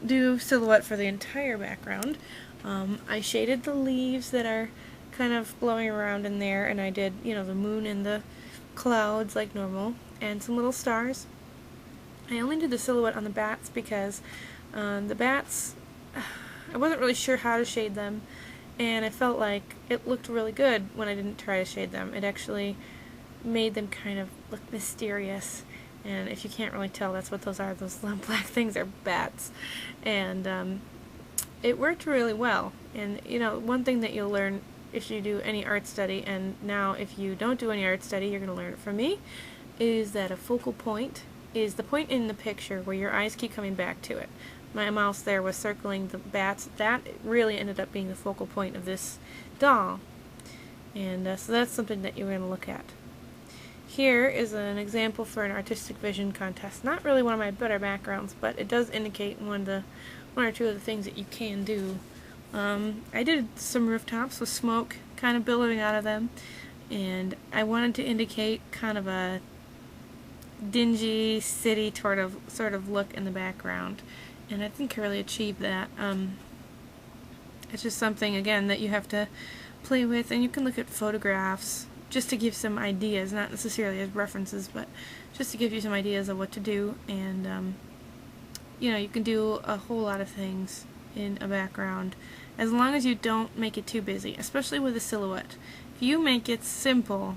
do silhouette for the entire background. I shaded the leaves that are kind of blowing around in there, and I did, you know, the moon and the clouds like normal, and some little stars. I only did the silhouette on the bats because the bats, I wasn't really sure how to shade them, and I felt like it looked really good when I didn't try to shade them. It actually made them kind of look mysterious, and if you can't really tell, that's what those are. Those little black things are bats, and it worked really well. And you know, one thing that you'll learn if you do any art study, and now if you don't do any art study, you're going to learn it from me, is that a focal point is the point in the picture where your eyes keep coming back to it. My mouse there was circling the bats. That really ended up being the focal point of this doll. And so that's something that you're going to look at. Here is an example for an artistic vision contest. Not really one of my better backgrounds, but it does indicate one or two of the things that you can do. I did some rooftops with smoke kind of billowing out of them, and I wanted to indicate kind of a dingy city sort of look in the background, and I think I really achieved that. It's just something, again, that you have to play with, and you can look at photographs just to give some ideas, not necessarily as references, but just to give you some ideas of what to do. And you know, you can do a whole lot of things in a background as long as you don't make it too busy, especially with a silhouette. If you make it simple,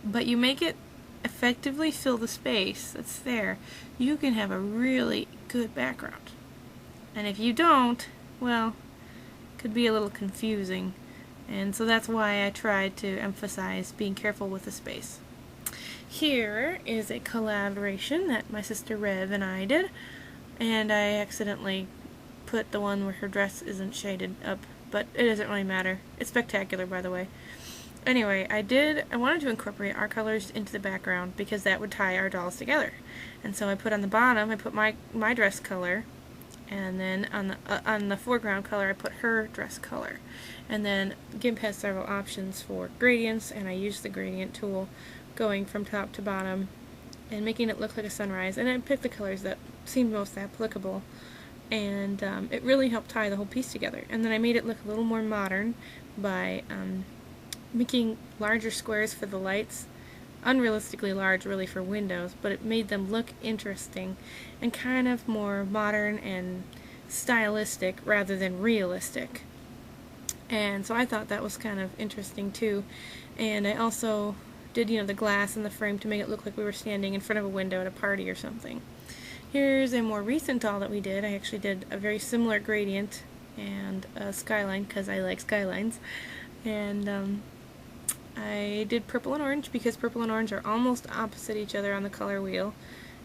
but you make it effectively fill the space that's there, you can have a really good background. And if you don't, well, it could be a little confusing. And so that's why I tried to emphasize being careful with the space. Here is a collaboration that my sister Rev and I did, and I accidentally put the one where her dress isn't shaded up, but it doesn't really matter. It's spectacular, by the way. Anyway, I wanted to incorporate our colors into the background because that would tie our dolls together. And so I put on the bottom, I put my dress color, and then on the foreground color I put her dress color. And then GIMP has several options for gradients, and I used the gradient tool going from top to bottom and making it look like a sunrise, and I picked the colors that seemed most applicable, and it really helped tie the whole piece together. And then I made it look a little more modern by making larger squares for the lights, unrealistically large really for windows, but it made them look interesting and kind of more modern and stylistic rather than realistic. And so I thought that was kind of interesting too. And I also did, you know, the glass in the frame to make it look like we were standing in front of a window at a party or something. Here's a more recent doll that we did. I actually did a very similar gradient and a skyline because I like skylines. And I did purple and orange because purple and orange are almost opposite each other on the color wheel,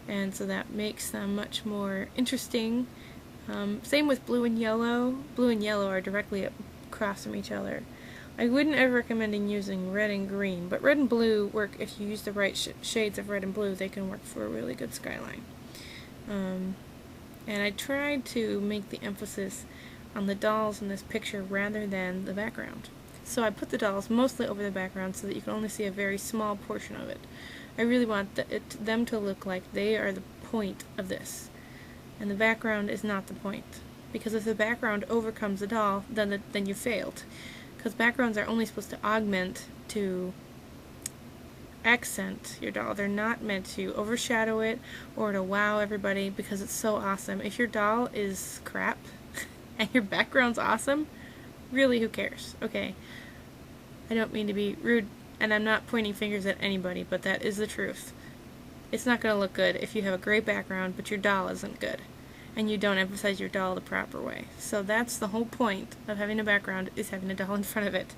and so that makes them much more interesting. Same with blue and yellow. Blue and yellow are directly across from each other. I wouldn't ever recommend using red and green, but red and blue work if you use the right shades of red and blue. They can work for a really good skyline. And I tried to make the emphasis on the dolls in this picture rather than the background. So I put the dolls mostly over the background so that you can only see a very small portion of it. I really want them to look like they are the point of this, and the background is not the point. Because if the background overcomes the doll, then you failed. Because backgrounds are only supposed to augment, to accent your doll. They're not meant to overshadow it or to wow everybody because it's so awesome. If your doll is crap and your background's awesome, really, who cares? Okay, I don't mean to be rude, and I'm not pointing fingers at anybody, but that is the truth. It's not going to look good if you have a great background but your doll isn't good, and you don't emphasize your doll the proper way. So that's the whole point of having a background, is having a doll in front of it.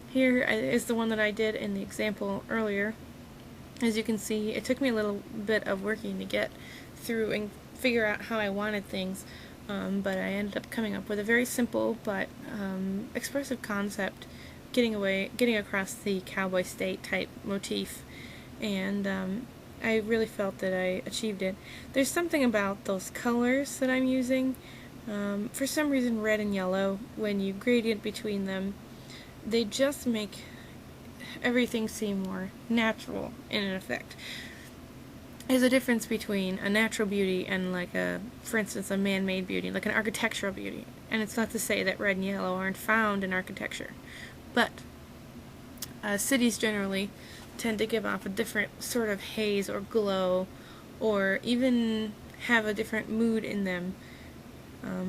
Here is the one that I did in the example earlier. As you can see, it took me a little bit of working to get through and figure out how I wanted things, but I ended up coming up with a very simple but expressive concept, getting across the cowboy state type motif, and I really felt that I achieved it. There's something about those colors that I'm using. For some reason, red and yellow, when you gradient between them, they just make everything seem more natural in an effect. there's a difference between a natural beauty and like for instance, a man-made beauty, like an architectural beauty. And it's not to say that red and yellow aren't found in architecture, but cities generally tend to give off a different sort of haze or glow, or even have a different mood in them.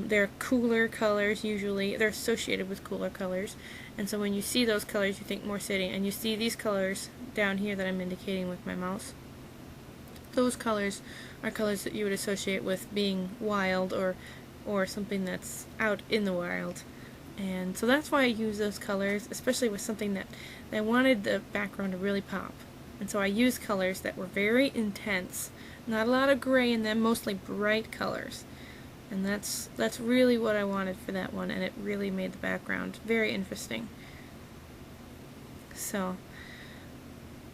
They're cooler colors usually. They're associated with cooler colors. And so when you see those colors, you think more city. And you see these colors down here that I'm indicating with my mouse. Those colors are colors that you would associate with being wild or something that's out in the wild. And so that's why I use those colors, especially with something that I wanted the background to really pop. And so I used colors that were very intense. Not a lot of gray in them, mostly bright colors. And that's really what I wanted for that one, and it really made the background very interesting. So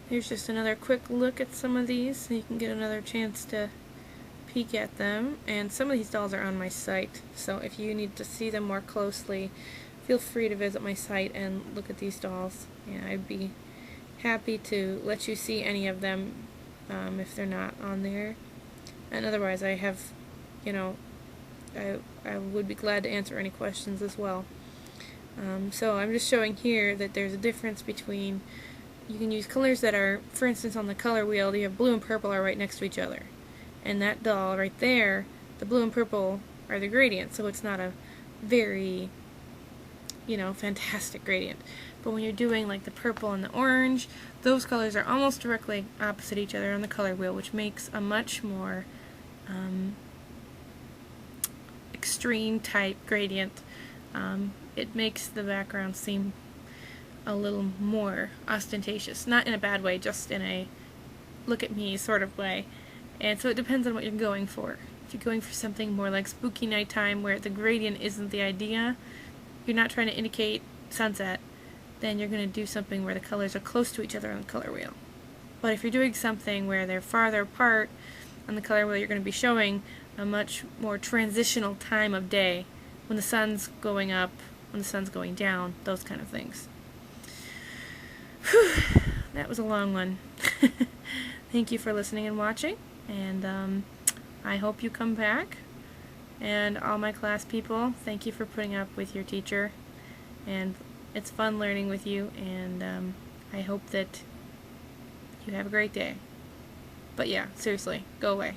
here's just another quick look at some of these, so you can get another chance to peek at them. And some of these dolls are on my site, so if you need to see them more closely, feel free to visit my site and look at these dolls. Yeah, I'd be happy to let you see any of them if they're not on there. And otherwise, I have, you know, I would be glad to answer any questions as well. So I'm just showing here that there's a difference between, you can use colors that are, for instance, on the color wheel, you have blue and purple are right next to each other. And that doll right there, the blue and purple are the gradient, so it's not a very, you know, fantastic gradient. But when you're doing like the purple and the orange, those colors are almost directly opposite each other on the color wheel, which makes a much more extreme type gradient. It makes the background seem a little more ostentatious. Not in a bad way, just in a look at me sort of way. And so it depends on what you're going for. If you're going for something more like spooky nighttime where the gradient isn't the idea, you're not trying to indicate sunset, then you're going to do something where the colors are close to each other on the color wheel. But if you're doing something where they're farther apart on the color wheel, you're going to be showing a much more transitional time of day, when the sun's going up, when the sun's going down, those kind of things. Whew, that was a long one. Thank you for listening and watching, and I hope you come back. And all my class people, thank you for putting up with your teacher, and it's fun learning with you, and I hope that you have a great day. But yeah, seriously, go away.